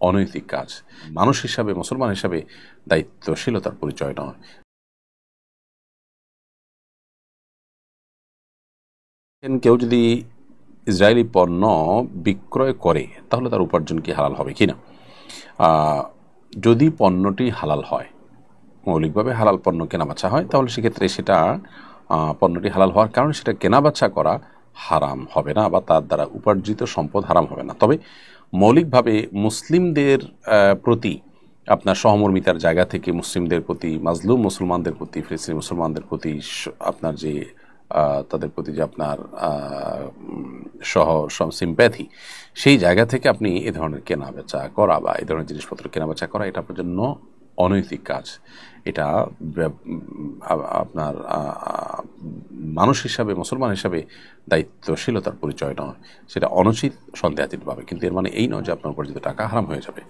অনৈতিক কাজ, মানুষ হিসাবে, মুসলমান হিসাবে দায়িত্বশীলতার পরিচয় নয়। কেউ যদি ইসরায়েলি পণ্য বিক্রয় করে তাহলে তার উপার্জন কি হালাল হবে কিনা? যদি পণ্যটি হালাল হয়, মৌলিকভাবে হালাল পণ্য কেনাবেচা হয়, তাহলে সেক্ষেত্রে সেটা পণ্যটি হালাল হওয়ার কারণে সেটা কেনাবেচা করা হারাম হবে না, বা তার দ্বারা উপার্জিত সম্পদ হারাম হবে না। তবে মৌলিকভাবে মুসলিমদের প্রতি, আপনার সহমর্মিতার জায়গা থেকে মুসলিমদের প্রতি, মাজলুম মুসলমানদের প্রতি, ফিলিস্তিনি মুসলমানদের প্রতি আপনার যে তাদের প্রতি যে আপনার সিম্প্যাথি, সেই জায়গা থেকে আপনি এ ধরনের কেনাবেচা করা বা এই ধরনের জিনিসপত্র কেনাবেচা করা, এটা আপনার জন্য অনৈতিক কাজ। এটা আপনার মানুষ হিসাবে, মুসলমান হিসাবে দায়িত্বশীলতার পরিচয় নয়। সেটা অনুচিত সন্দেহাতীতভাবে, কিন্তু এর মানে এই নয় যে আপনার উপার্জিত টাকা হারাম হয়ে যাবে।